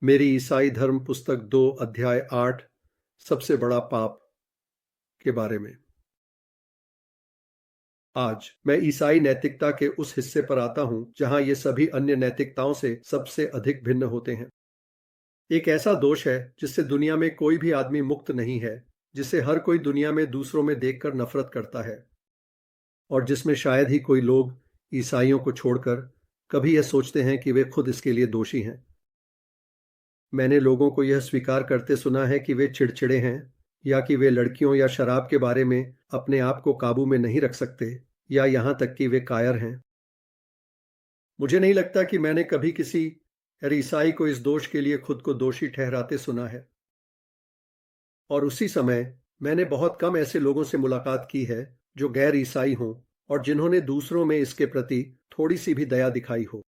मेरी ईसाई धर्म पुस्तक 2 अध्याय 8 सबसे बड़ा पाप के बारे में। आज मैं ईसाई नैतिकता के उस हिस्से पर आता हूं जहां ये सभी अन्य नैतिकताओं से सबसे अधिक भिन्न होते हैं। एक ऐसा दोष है जिससे दुनिया में कोई भी आदमी मुक्त नहीं है, जिसे हर कोई दुनिया में दूसरों में देखकर नफरत करता है, और जिसमें शायद ही कोई लोग ईसाइयों को छोड़कर कभी यह सोचते हैं कि वे खुद इसके लिए दोषी हैं। मैंने लोगों को यह स्वीकार करते सुना है कि वे चिड़चिड़े हैं, या कि वे लड़कियों या शराब के बारे में अपने आप को काबू में नहीं रख सकते, या यहां तक कि वे कायर हैं। मुझे नहीं लगता कि मैंने कभी किसी ईसाई को इस दोष के लिए खुद को दोषी ठहराते सुना है। और उसी समय मैंने बहुत कम ऐसे लोगों से मुलाकात की है जो गैर ईसाई हों और जिन्होंने दूसरों में इसके प्रति थोड़ी सी भी दया दिखाई हो।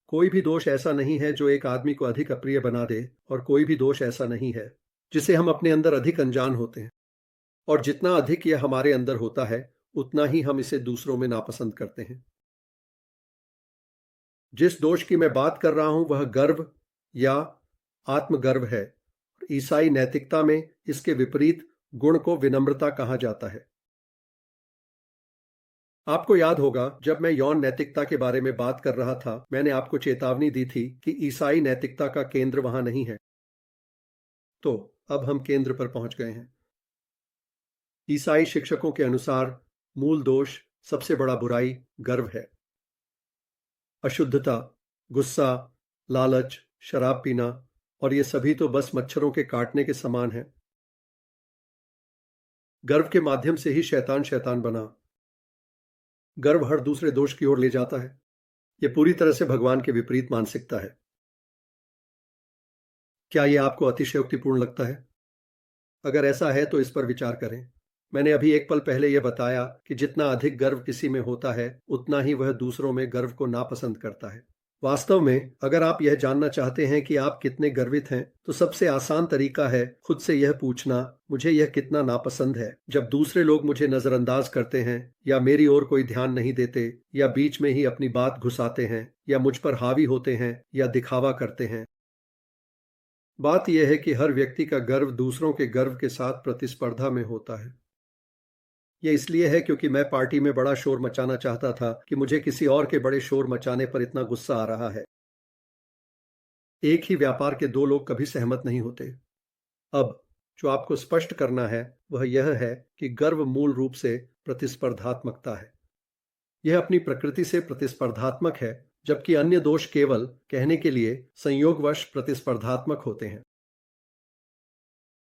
कोई भी दोष ऐसा नहीं है जो एक आदमी को अधिक अप्रिय बना दे, और कोई भी दोष ऐसा नहीं है जिसे हम अपने अंदर अधिक अनजान होते हैं। और जितना अधिक यह हमारे अंदर होता है, उतना ही हम इसे दूसरों में नापसंद करते हैं। जिस दोष की मैं बात कर रहा हूं वह गर्व या आत्मगर्व है। ईसाई नैतिकता में इसके विपरीत गुण को विनम्रता कहा जाता है। आपको याद होगा, जब मैं यौन नैतिकता के बारे में बात कर रहा था, मैंने आपको चेतावनी दी थी कि ईसाई नैतिकता का केंद्र वहां नहीं है। तो अब हम केंद्र पर पहुंच गए हैं। ईसाई शिक्षकों के अनुसार मूल दोष, सबसे बड़ा बुराई गर्व है। अशुद्धता, गुस्सा, लालच, शराब पीना और ये सभी तो बस मच्छरों के काटने के समान है। गर्व के माध्यम से ही शैतान शैतान बना। गर्व हर दूसरे दोष की ओर ले जाता है। यह पूरी तरह से भगवान के विपरीत मानसिकता है। क्या यह आपको अतिशयोक्तिपूर्ण लगता है? अगर ऐसा है तो इस पर विचार करें। मैंने अभी एक पल पहले यह बताया कि जितना अधिक गर्व किसी में होता है, उतना ही वह दूसरों में गर्व को नापसंद करता है। वास्तव में अगर आप यह जानना चाहते हैं कि आप कितने गर्वित हैं, तो सबसे आसान तरीका है खुद से यह पूछना, मुझे यह कितना नापसंद है जब दूसरे लोग मुझे नजरअंदाज करते हैं, या मेरी ओर कोई ध्यान नहीं देते, या बीच में ही अपनी बात घुसाते हैं, या मुझ पर हावी होते हैं, या दिखावा करते हैं। बात यह है कि हर व्यक्ति का गर्व दूसरों के गर्व के साथ प्रतिस्पर्धा में होता है। यह इसलिए है क्योंकि मैं पार्टी में बड़ा शोर मचाना चाहता था कि मुझे किसी और के बड़े शोर मचाने पर इतना गुस्सा आ रहा है। एक ही व्यापार के दो लोग कभी सहमत नहीं होते। अब जो आपको स्पष्ट करना है वह यह है कि गर्व मूल रूप से प्रतिस्पर्धात्मकता है। यह अपनी प्रकृति से प्रतिस्पर्धात्मक है, जबकि अन्य दोष केवल कहने के लिए संयोगवश प्रतिस्पर्धात्मक होते हैं।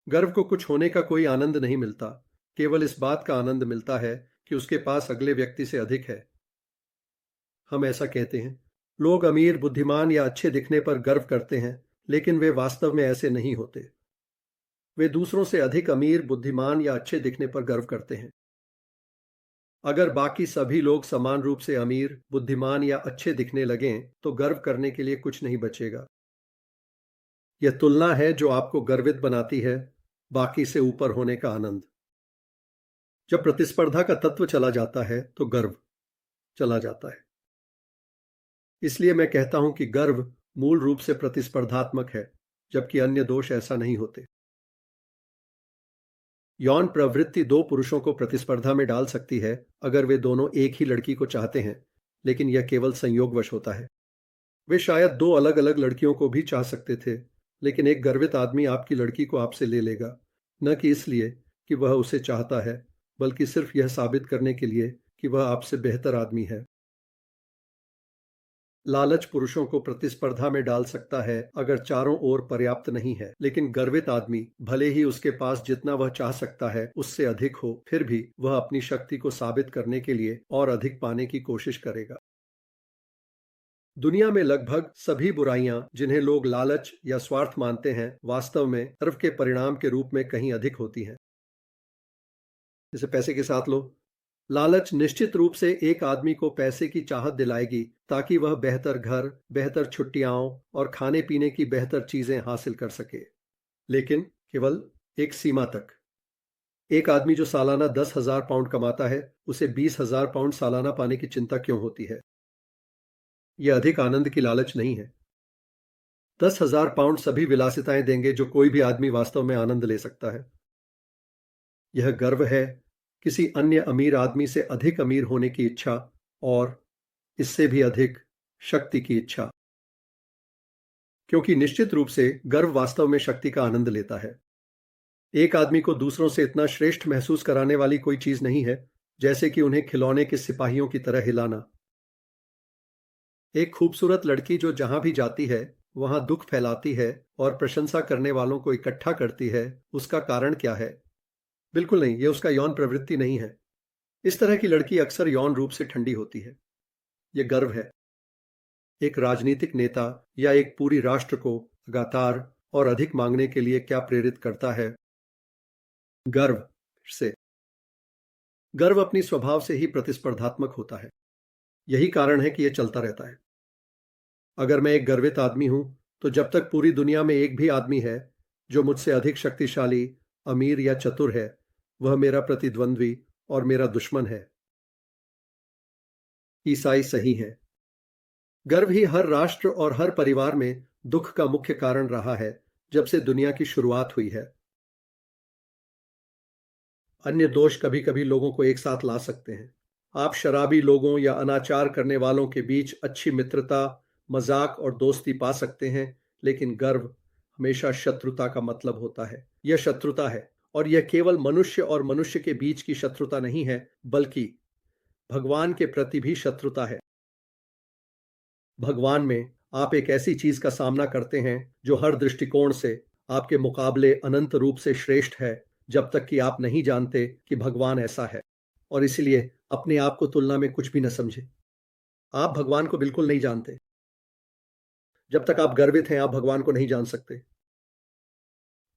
गर्व को कुछ होने का कोई आनंद नहीं मिलता, केवल इस बात का आनंद मिलता है कि उसके पास अगले व्यक्ति से अधिक है। हम ऐसा कहते हैं, लोग अमीर, बुद्धिमान या अच्छे दिखने पर गर्व करते हैं, लेकिन वे वास्तव में ऐसे नहीं होते। वे दूसरों से अधिक अमीर, बुद्धिमान या अच्छे दिखने पर गर्व करते हैं। अगर बाकी सभी लोग समान रूप से अमीर, बुद्धिमान या अच्छे दिखने लगें, तो गर्व करने के लिए कुछ नहीं बचेगा। यह तुलना है जो आपको गर्वित बनाती है, बाकी से ऊपर होने का आनंद। जब प्रतिस्पर्धा का तत्व चला जाता है तो गर्व चला जाता है। इसलिए मैं कहता हूं कि गर्व मूल रूप से प्रतिस्पर्धात्मक है, जबकि अन्य दोष ऐसा नहीं होते। यौन प्रवृत्ति दो पुरुषों को प्रतिस्पर्धा में डाल सकती है अगर वे दोनों एक ही लड़की को चाहते हैं, लेकिन यह केवल संयोगवश होता है। वे शायद दो अलग अलग लड़कियों को भी चाह सकते थे, लेकिन एक गर्वित आदमी आपकी लड़की को आपसे ले लेगा, न कि इसलिए कि वह उसे चाहता है, बल्कि सिर्फ यह साबित करने के लिए कि वह आपसे बेहतर आदमी है। लालच पुरुषों को प्रतिस्पर्धा में डाल सकता है अगर चारों ओर पर्याप्त नहीं है, लेकिन गर्वित आदमी, भले ही उसके पास जितना वह चाह सकता है उससे अधिक हो, फिर भी वह अपनी शक्ति को साबित करने के लिए और अधिक पाने की कोशिश करेगा। दुनिया में लगभग सभी बुराइयां जिन्हें लोग लालच या स्वार्थ मानते हैं, वास्तव में गर्व के परिणाम के रूप में कहीं अधिक होती हैं। जैसे पैसे के साथ लो, लालच निश्चित रूप से एक आदमी को पैसे की चाहत दिलाएगी ताकि वह बेहतर घर, बेहतर छुट्टियां और खाने पीने की बेहतर चीजें हासिल कर सके, लेकिन केवल एक सीमा तक। एक आदमी जो सालाना 10,000 पाउंड कमाता है, उसे 20,000 पाउंड सालाना पाने की चिंता क्यों होती है? यह अधिक आनंद की लालच नहीं है। 10,000 पाउंड सभी विलासिताएं देंगे जो कोई भी आदमी वास्तव में आनंद ले सकता है। यह गर्व है, किसी अन्य अमीर आदमी से अधिक अमीर होने की इच्छा और इससे भी अधिक शक्ति की इच्छा, क्योंकि निश्चित रूप से गर्व वास्तव में शक्ति का आनंद लेता है। एक आदमी को दूसरों से इतना श्रेष्ठ महसूस कराने वाली कोई चीज नहीं है जैसे कि उन्हें खिलौने के सिपाहियों की तरह हिलाना। एक खूबसूरत लड़की जो जहां भी जाती है वहां दुख फैलाती है और प्रशंसा करने वालों को इकट्ठा करती है, उसका कारण क्या है? बिल्कुल नहीं, यह उसका यौन प्रवृत्ति नहीं है। इस तरह की लड़की अक्सर यौन रूप से ठंडी होती है। यह गर्व है। एक राजनीतिक नेता या एक पूरी राष्ट्र को लगातार और अधिक मांगने के लिए क्या प्रेरित करता है? गर्व से। गर्व अपनी स्वभाव से ही प्रतिस्पर्धात्मक होता है। यही कारण है कि यह चलता रहता है। अगर मैं एक गर्वित आदमी हूं तो जब तक पूरी दुनिया में एक भी आदमी है जो मुझसे अधिक शक्तिशाली, अमीर या चतुर है, वह मेरा प्रतिद्वंद्वी और मेरा दुश्मन है। ईसाई सही है। गर्व ही हर राष्ट्र और हर परिवार में दुख का मुख्य कारण रहा है जब से दुनिया की शुरुआत हुई है। अन्य दोष कभी कभी लोगों को एक साथ ला सकते हैं। आप शराबी लोगों या अनाचार करने वालों के बीच अच्छी मित्रता, मजाक और दोस्ती पा सकते हैं, लेकिन गर्व हमेशा शत्रुता का मतलब होता है। यह शत्रुता है, और यह केवल मनुष्य और मनुष्य के बीच की शत्रुता नहीं है, बल्कि भगवान के प्रति भी शत्रुता है। भगवान में आप एक ऐसी चीज का सामना करते हैं जो हर दृष्टिकोण से आपके मुकाबले अनंत रूप से श्रेष्ठ है, जब तक कि आप नहीं जानते कि भगवान ऐसा है, और इसलिए अपने आप को तुलना में कुछ भी न समझे। आप भगवान को बिल्कुल नहीं जानते। जब तक आप गर्वित हैं, आप भगवान को नहीं जान सकते।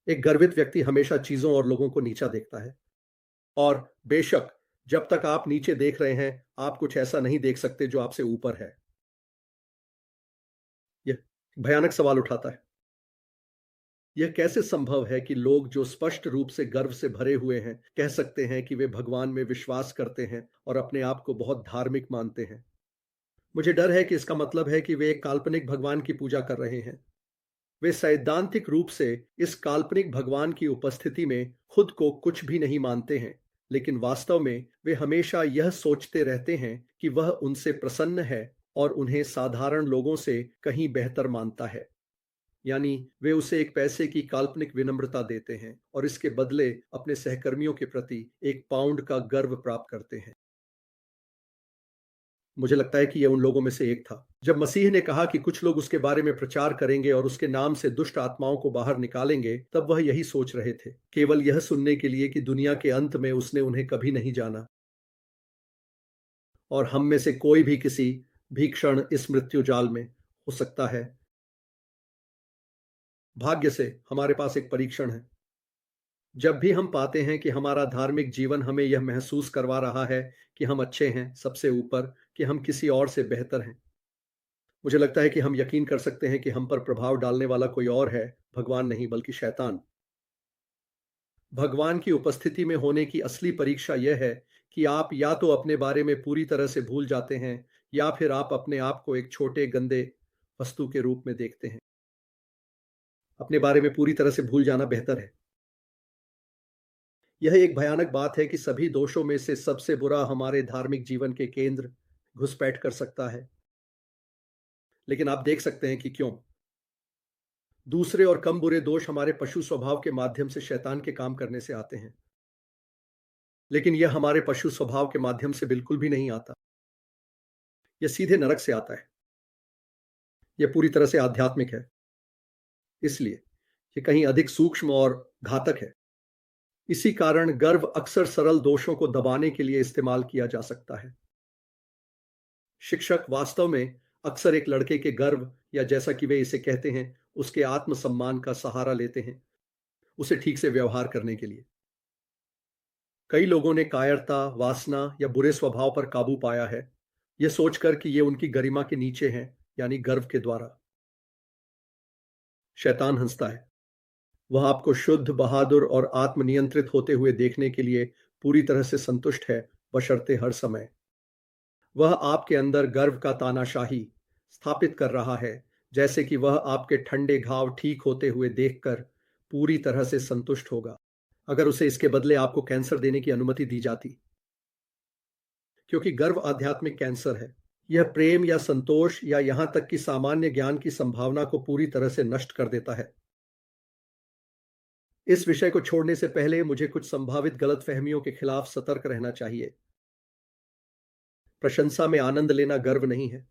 एक गर्वित व्यक्ति हमेशा चीजों और लोगों को नीचा देखता है, और बेशक जब तक आप नीचे देख रहे हैं, आप कुछ ऐसा नहीं देख सकते जो आपसे ऊपर है। यह भयानक सवाल उठाता है। यह कैसे संभव है कि लोग जो स्पष्ट रूप से गर्व से भरे हुए हैं कह सकते हैं कि वे भगवान में विश्वास करते हैं और अपने आप को बहुत धार्मिक मानते हैं? मुझे डर है कि इसका मतलब है कि वे एक काल्पनिक भगवान की पूजा कर रहे हैं। वे सैद्धांतिक रूप से इस काल्पनिक भगवान की उपस्थिति में खुद को कुछ भी नहीं मानते हैं, लेकिन वास्तव में वे हमेशा यह सोचते रहते हैं कि वह उनसे प्रसन्न है और उन्हें साधारण लोगों से कहीं बेहतर मानता है। यानी वे उसे एक पैसे की काल्पनिक विनम्रता देते हैं और इसके बदले अपने सहकर्मियों के प्रति एक पाउंड का गर्व प्राप्त करते हैं। मुझे लगता है कि यह उन लोगों में से एक था। जब मसीह ने कहा कि कुछ लोग उसके बारे में प्रचार करेंगे और उसके नाम से दुष्ट आत्माओं को बाहर निकालेंगे, तब वह यही सोच रहे थे, केवल यह सुनने के लिए कि दुनिया के अंत में उसने उन्हें कभी नहीं जाना। और हम में से कोई भी किसी भी क्षण इस मृत्यु जाल में हो सकता है। भाग्य से हमारे पास एक परीक्षण है। जब भी हम पाते हैं कि हमारा धार्मिक जीवन हमें यह महसूस करवा रहा है कि हम अच्छे हैं, सबसे ऊपर, कि हम किसी और से बेहतर हैं, मुझे लगता है कि हम यकीन कर सकते हैं कि हम पर प्रभाव डालने वाला कोई और है, भगवान नहीं बल्कि शैतान। भगवान की उपस्थिति में होने की असली परीक्षा यह है कि आप या तो अपने बारे में पूरी तरह से भूल जाते हैं, या फिर आप अपने आप को एक छोटे गंदे वस्तु के रूप में देखते हैं। अपने बारे में पूरी तरह से भूल जाना बेहतर है। यह एक भयानक बात है कि सभी दोषों में से सबसे बुरा हमारे धार्मिक जीवन के केंद्र घुसपैठ कर सकता है। लेकिन आप देख सकते हैं कि क्यों। दूसरे और कम बुरे दोष हमारे पशु स्वभाव के माध्यम से शैतान के काम करने से आते हैं, लेकिन यह हमारे पशु स्वभाव के माध्यम से बिल्कुल भी नहीं आता। यह सीधे नरक से आता है। यह पूरी तरह से आध्यात्मिक है, इसलिए यह कहीं अधिक सूक्ष्म और घातक है। इसी कारण गर्व अक्सर सरल दोषों को दबाने के लिए इस्तेमाल किया जा सकता है। शिक्षक वास्तव में अक्सर एक लड़के के गर्व, या जैसा कि वे इसे कहते हैं, उसके आत्मसम्मान का सहारा लेते हैं उसे ठीक से व्यवहार करने के लिए। कई लोगों ने कायरता, वासना या बुरे स्वभाव पर काबू पाया है, यह सोचकर कि ये उनकी गरिमा के नीचे हैं, यानी गर्व के द्वारा। शैतान हंसता है। वह आपको शुद्ध, बहादुर और आत्मनियंत्रित होते हुए देखने के लिए पूरी तरह से संतुष्ट है, बशर्ते हर समय वह आपके अंदर गर्व का तानाशाही स्थापित कर रहा है, जैसे कि वह आपके ठंडे घाव ठीक होते हुए देखकर पूरी तरह से संतुष्ट होगा अगर उसे इसके बदले आपको कैंसर देने की अनुमति दी जाती। क्योंकि गर्व आध्यात्मिक कैंसर है। यह प्रेम या संतोष या यहां तक कि सामान्य ज्ञान की संभावना को पूरी तरह से नष्ट कर देता है। इस विषय को छोड़ने से पहले मुझे कुछ संभावित गलतफहमियों के खिलाफ सतर्क रहना चाहिए। प्रशंसा में आनंद लेना गर्व नहीं है।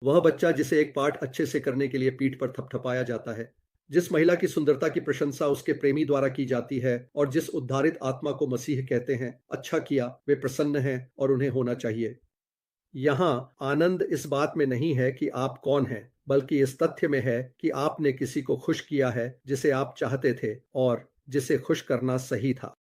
वह बच्चा जिसे एक पाठ अच्छे से करने के लिए पीठ पर थपथपाया जाता है, जिस महिला की सुंदरता की प्रशंसा उसके प्रेमी द्वारा की जाती है और जिस उद्धारित आत्मा को मसीह कहते हैं अच्छा किया, वे प्रसन्न हैं और उन्हें होना चाहिए। यहाँ आनंद इस बात में नहीं है कि आप कौन हैं, बल्कि इस तथ्य में है कि आपने किसी को खुश किया है जिसे आप चाहते थे और जिसे खुश करना सही था।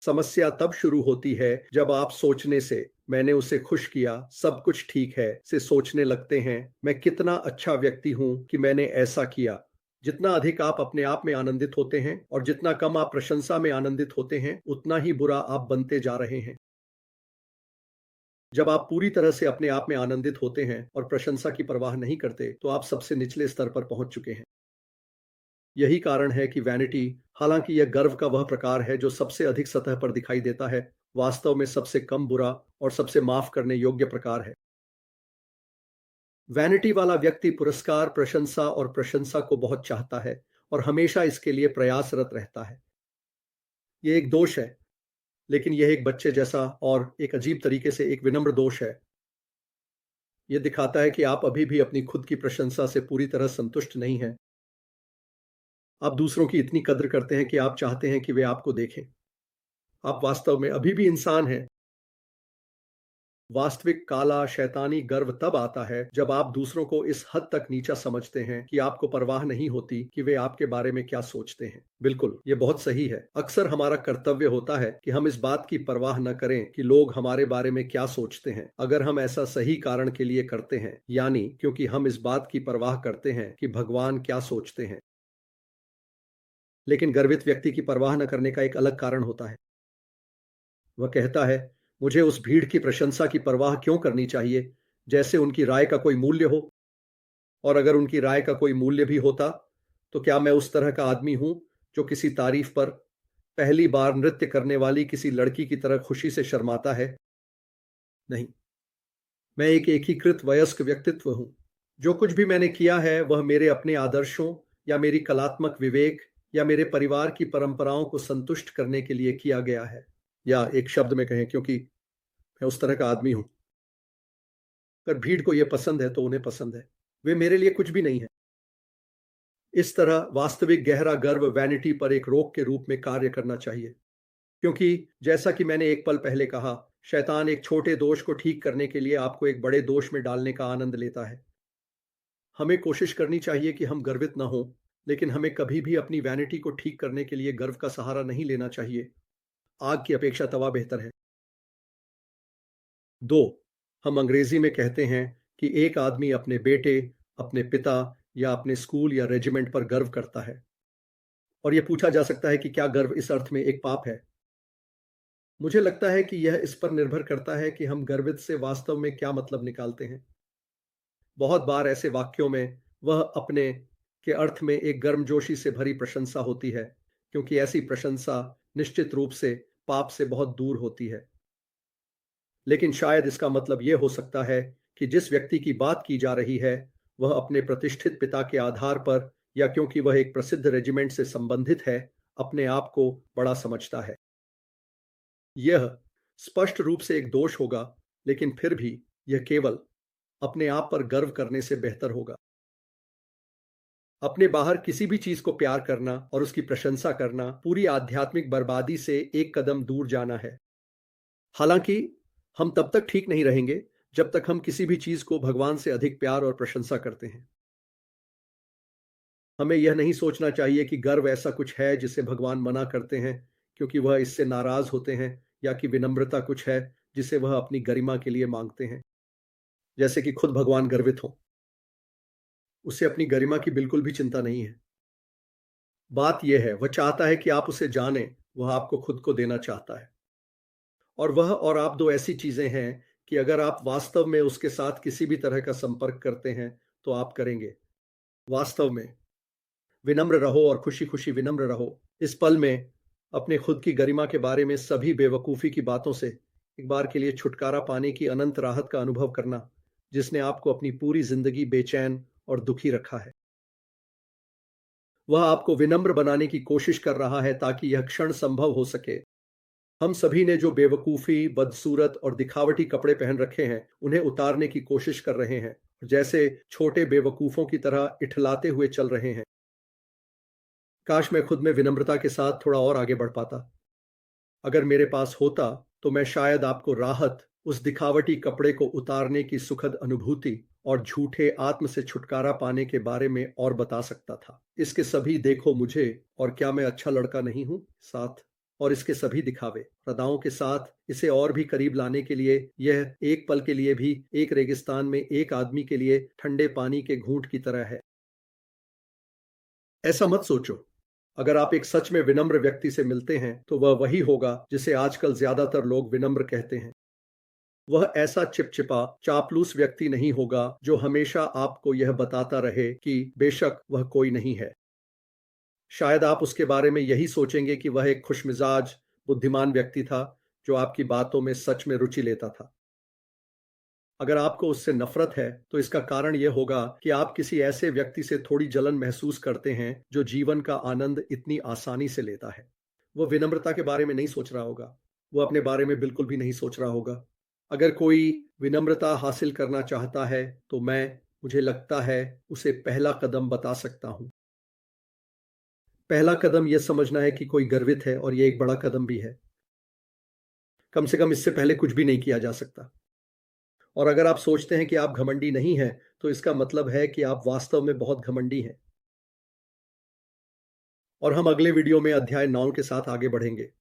समस्या तब शुरू होती है जब आप सोचने से मैंने उसे खुश किया, सब कुछ ठीक है से सोचने लगते हैं मैं कितना अच्छा व्यक्ति हूं कि मैंने ऐसा किया। जितना अधिक आप अपने आप में आनंदित होते हैं और जितना कम आप प्रशंसा में आनंदित होते हैं, उतना ही बुरा आप बनते जा रहे हैं। जब आप पूरी तरह से अपने आप में आनंदित होते हैं और प्रशंसा की परवाह नहीं करते, तो आप सबसे निचले स्तर पर पहुंच चुके हैं। यही कारण है कि वैनिटी, हालांकि यह गर्व का वह प्रकार है जो सबसे अधिक सतह पर दिखाई देता है, वास्तव में सबसे कम बुरा और सबसे माफ करने योग्य प्रकार है। वैनिटी वाला व्यक्ति पुरस्कार, प्रशंसा और प्रशंसा को बहुत चाहता है और हमेशा इसके लिए प्रयासरत रहता है। यह एक दोष है, लेकिन यह एक बच्चे जैसा और एक अजीब तरीके से एक विनम्र दोष है। यह दिखाता है कि आप अभी भी अपनी खुद की प्रशंसा से पूरी तरह संतुष्ट नहीं हैं। आप दूसरों की इतनी कद्र करते हैं कि आप चाहते हैं कि वे आपको देखें। आप वास्तव में अभी भी इंसान हैं। वास्तविक काला शैतानी गर्व तब आता है जब आप दूसरों को इस हद तक नीचा समझते हैं कि आपको परवाह नहीं होती कि वे आपके बारे में क्या सोचते हैं। बिल्कुल, ये बहुत सही है। अक्सर हमारा कर्तव्य होता है कि हम इस बात की परवाह न करें कि लोग हमारे बारे में क्या सोचते हैं, अगर हम ऐसा सही कारण के लिए करते हैं, यानी क्योंकि हम इस बात की परवाह करते हैं कि भगवान क्या सोचते हैं। लेकिन गर्वित व्यक्ति की परवाह न करने का एक अलग कारण होता है। वह कहता है, मुझे उस भीड़ की प्रशंसा की परवाह क्यों करनी चाहिए, जैसे उनकी राय का कोई मूल्य हो। और अगर उनकी राय का कोई मूल्य भी होता, तो क्या मैं उस तरह का आदमी हूं जो किसी तारीफ पर पहली बार नृत्य करने वाली किसी लड़की की तरह खुशी से शर्माता है? नहीं, मैं एक एकीकृत वयस्क व्यक्तित्व हूं। जो कुछ भी मैंने किया है वह मेरे अपने आदर्शों या मेरी कलात्मक विवेक या मेरे परिवार की परंपराओं को संतुष्ट करने के लिए किया गया है। या एक शब्द में कहें, क्योंकि मैं उस तरह का आदमी हूं। अगर भीड़ को यह पसंद है तो उन्हें पसंद है, वे मेरे लिए कुछ भी नहीं है। इस तरह वास्तविक गहरा गर्व वैनिटी पर एक रोक के रूप में कार्य करना चाहिए, क्योंकि जैसा कि मैंने एक पल पहले कहा, शैतान एक छोटे दोष को ठीक करने के लिए आपको एक बड़े दोष में डालने का आनंद लेता है। हमें कोशिश करनी चाहिए कि हम गर्वित ना हों, लेकिन हमें कभी भी अपनी वैनिटी को ठीक करने के लिए गर्व का सहारा नहीं लेना चाहिए। आग की अपेक्षा तवा बेहतर है। 2, हम अंग्रेजी में कहते हैं कि एक आदमी अपने बेटे, अपने पिता या अपने स्कूल या रेजिमेंट पर गर्व करता है। और यह पूछा जा सकता है कि क्या गर्व इस अर्थ में एक पाप है? मुझे लगता है कि यह इस पर निर्भर करता है कि हम गर्वित से वास्तव में क्या मतलब निकालते हैं। बहुत बार ऐसे वाक्यों में वह अपने के अर्थ में एक गर्मजोशी से भरी प्रशंसा होती है, क्योंकि ऐसी प्रशंसा निश्चित रूप से पाप से बहुत दूर होती है। लेकिन शायद इसका मतलब यह हो सकता है कि जिस व्यक्ति की बात की जा रही है, वह अपने प्रतिष्ठित पिता के आधार पर या क्योंकि वह एक प्रसिद्ध रेजिमेंट से संबंधित है, अपने आप को बड़ा समझता है। यह स्पष्ट रूप से एक दोष होगा, लेकिन फिर भी यह केवल अपने आप पर गर्व करने से बेहतर होगा। अपने बाहर किसी भी चीज को प्यार करना और उसकी प्रशंसा करना पूरी आध्यात्मिक बर्बादी से एक कदम दूर जाना है। हालांकि हम तब तक ठीक नहीं रहेंगे जब तक हम किसी भी चीज को भगवान से अधिक प्यार और प्रशंसा करते हैं। हमें यह नहीं सोचना चाहिए कि गर्व ऐसा कुछ है जिसे भगवान मना करते हैं क्योंकि वह इससे नाराज होते हैं, या कि विनम्रता कुछ है जिसे वह अपनी गरिमा के लिए मांगते हैं, जैसे कि खुद भगवान गर्वित हो। उसे अपनी गरिमा की बिल्कुल भी चिंता नहीं है। बात यह है, वह चाहता है कि आप उसे जानें, वह आपको खुद को देना चाहता है। और वह और आप दो ऐसी चीजें हैं कि अगर आप वास्तव में उसके साथ किसी भी तरह का संपर्क करते हैं तो आप करेंगे। वास्तव में विनम्र रहो और खुशी-खुशी विनम्र रहो। इस पल में अपने खुद की गरिमा के बारे में सभी बेवकूफ़ी की बातों से एक बार के लिए छुटकारा पाने की अनंत राहत का अनुभव करना, जिसने आपको अपनी पूरी ज़िंदगी बेचैन और दुखी रखा है। वह आपको विनम्र बनाने की कोशिश कर रहा है ताकि यह क्षण संभव हो सके। हम सभी ने जो बेवकूफ़ी, बदसूरत और दिखावटी कपड़े पहन रखे हैं, उन्हें उतारने की कोशिश कर रहे हैं। जैसे छोटे बेवकूफ़ों की तरह इठलाते हुए चल रहे हैं। काश मैं खुद में विनम्रता के साथ थोड़ा और आगे बढ़ पाता। अगर मेरे पास होता, तो मैं शायद आपको राहत, उस दिखावटी कपड़े को उतारने की सुखद अनुभूति और झूठे आत्म से छुटकारा पाने के बारे में और बता सकता था। इसके सभी देखो मुझे और क्या मैं अच्छा लड़का नहीं हूँ साथ, और इसके सभी दिखावे, अदाओं के साथ इसे और भी करीब लाने के लिए यह एक पल के लिए भी एक रेगिस्तान में एक आदमी के लिए ठंडे पानी के घूंट की तरह है। ऐसा मत सोचो। अगर आप एक सच में विनम्र व्यक्ति से मिलते हैं, तो वह वही होगा जिसे आजकल ज्यादातर लोग विनम्र कहते हैं। वह ऐसा चिपचिपा, चापलूस व्यक्ति नहीं होगा जो हमेशा आपको यह बताता रहे कि बेशक वह कोई नहीं है। शायद आप उसके बारे में यही सोचेंगे कि वह एक खुशमिजाज, बुद्धिमान व्यक्ति था जो आपकी बातों में सच में रुचि लेता था। अगर आपको उससे नफरत है, तो इसका कारण यह होगा कि आप किसी ऐसे व्यक्ति से थोड़ी जलन महसूस करते हैं जो जीवन का आनंद इतनी आसानी से लेता है। वह विनम्रता के बारे में नहीं सोच रहा होगा। वो अपने बारे में बिल्कुल भी नहीं सोच रहा होगा। अगर कोई विनम्रता हासिल करना चाहता है, तो मुझे लगता है, उसे पहला कदम बता सकता हूं। पहला कदम यह समझना है कि कोई गर्वित है और यह एक बड़ा कदम भी है। कम से कम इससे पहले कुछ भी नहीं किया जा सकता। और अगर आप सोचते हैं कि आप घमंडी नहीं हैं, तो इसका मतलब है कि आप वास्तव में बहुत घमंडी हैं। और हम अगले वीडियो में अध्याय 9 के साथ आगे बढ़ेंगे।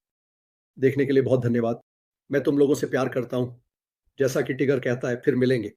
देखने के लिए बहुत धन्यवाद। मैं तुम लोगों से प्यार करता हूं। जैसा कि टिगर कहता है, फिर मिलेंगे।